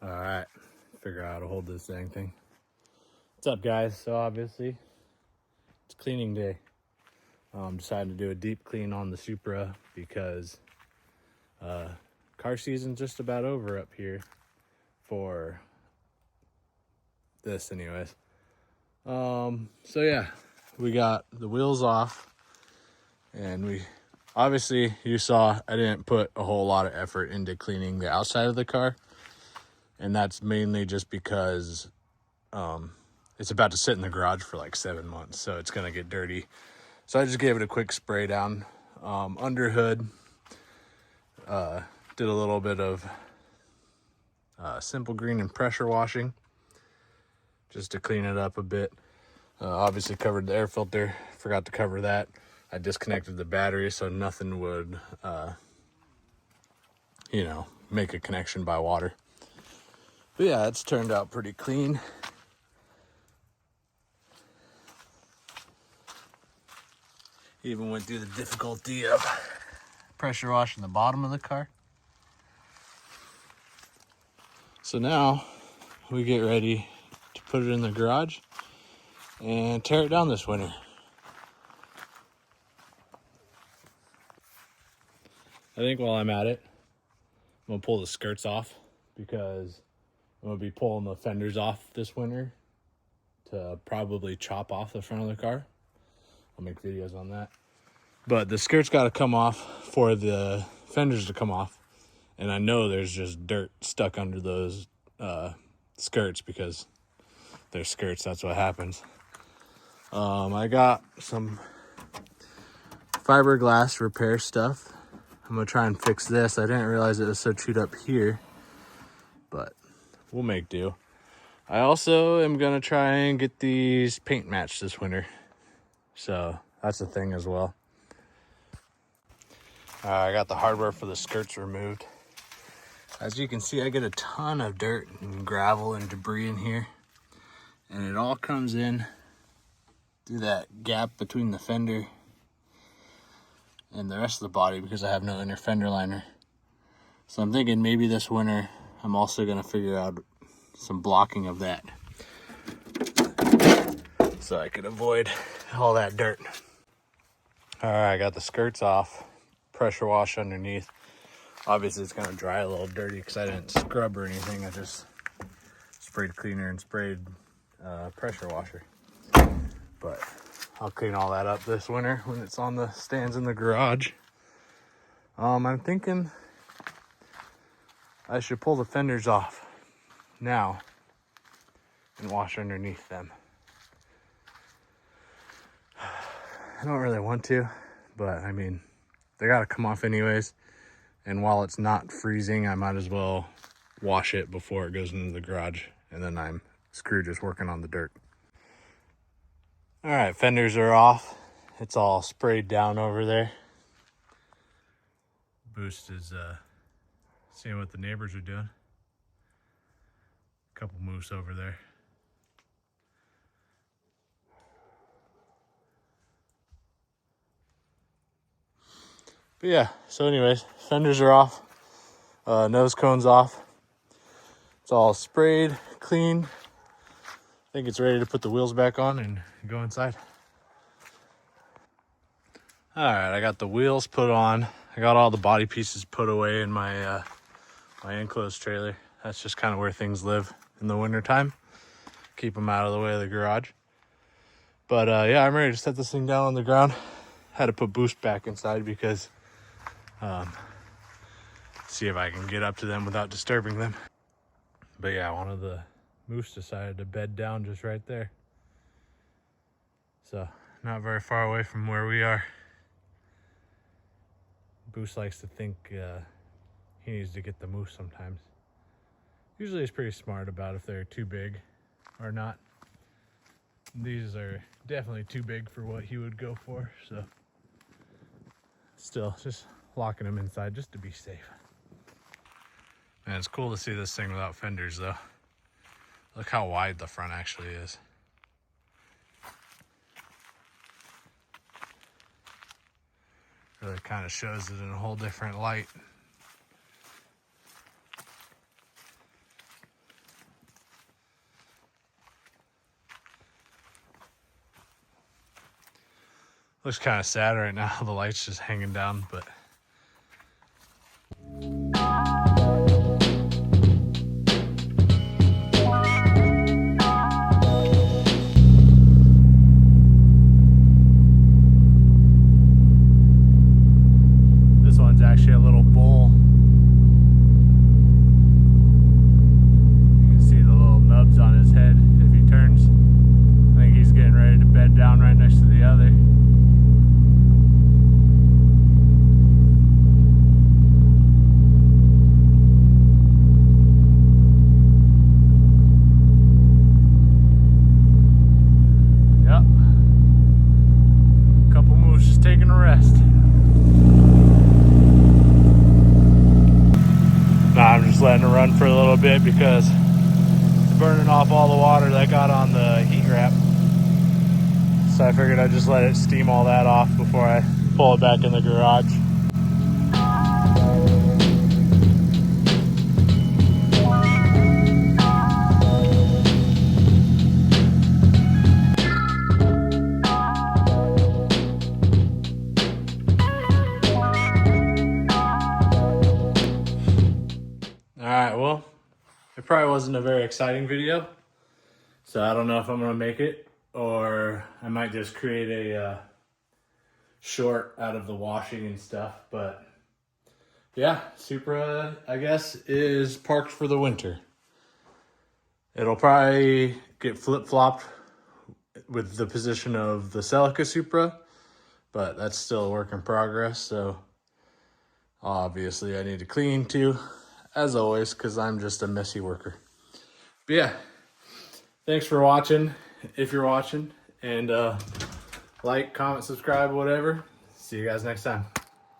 All right, figure out how to hold this dang thing. What's up, guys? So obviously, it's cleaning day. Decided to do a deep clean on the Supra because car season's just about over up here for this anyways. So yeah, we got the wheels off, and we obviously, you saw I didn't put a whole lot of effort into cleaning the outside of the car, and that's mainly just because it's about to sit in the garage for like 7 months, so it's gonna get dirty. So I just gave it a quick spray down. Under hood, did a little bit of simple green and pressure washing just to clean it up a bit. Obviously covered the air filter, forgot to cover that. I disconnected the battery so nothing would, make a connection by water. But yeah, it's turned out pretty clean. Even went through the difficulty of pressure washing the bottom of the car. So now we get ready to put it in the garage and tear it down this winter. I think while I'm at it, I'm gonna pull the skirts off because I'm gonna be pulling the fenders off this winter to probably chop off the front of the car. I'll make videos on that. But the skirts gotta come off for the fenders to come off. And I know there's just dirt stuck under those skirts because they're skirts, that's what happens. I got some fiberglass repair stuff. I'm gonna try and fix this. I didn't realize it was so chewed up here, but we'll make do. I also am gonna try and get these paint matched this winter, so that's a thing as well. I got the hardware for the skirts removed. As you can see, I get a ton of dirt and gravel and debris in here, and it all comes in through that gap between the fender and the rest of the body because I have no inner fender liner. So I'm thinking maybe this winter I'm also gonna figure out some blocking of that so I could avoid all that dirt. All right, I got the skirts off, pressure wash underneath. Obviously it's gonna dry a little dirty because I didn't scrub or anything. I just sprayed cleaner and sprayed pressure washer. But I'll clean all that up this winter when it's on the stands in the garage. I'm thinking I should pull the fenders off now and wash underneath them. I don't really want to, but I mean, they gotta come off anyways. And while it's not freezing, I might as well wash it before it goes into the garage, and then I'm screwed just working on the dirt. All right, fenders are off. It's all sprayed down over there. Boost is seeing what the neighbors are doing. A couple moose over there. But yeah, so anyways, fenders are off. Nose cone's off. It's all sprayed, clean. I think it's ready to put the wheels back on and go inside. All right, I got the wheels put on. I got all the body pieces put away in my my enclosed trailer. That's just kind of where things live in the wintertime. Keep them out of the way of the garage. But yeah, I'm ready to set this thing down on the ground. Had to put Boost back inside because see if I can get up to them without disturbing them. But yeah, one of the moose decided to bed down just right there. So not very far away from where we are. Boost likes to think he needs to get the moose sometimes. Usually he's pretty smart about if they're too big or not. These are definitely too big for what he would go for, so still just locking him inside just to be safe. Man, it's cool to see this thing without fenders though. Look how wide the front actually is. Really kind of shows it in a whole different light. Looks kind of sad right now. The light's just hanging down, but this one's actually a little bowl. You can see the little nubs on his head if he turns. I think he's getting ready to bed down right next to the other. Taking a rest. Nah, I'm just letting it run for a little bit because it's burning off all the water that got on the heat wrap. So I figured I'd just let it steam all that off before I pull it back in the garage. Alright, well, it probably wasn't a very exciting video, so I don't know if I'm going to make it, or I might just create a short out of the washing and stuff, but yeah, Supra, I guess, is parked for the winter. It'll probably get flip-flopped with the position of the Celica Supra, but that's still a work in progress, so obviously I need to clean too, as always, because I'm just a messy worker. But yeah, thanks for watching, if you're watching, and like, comment, subscribe, whatever. See you guys next time.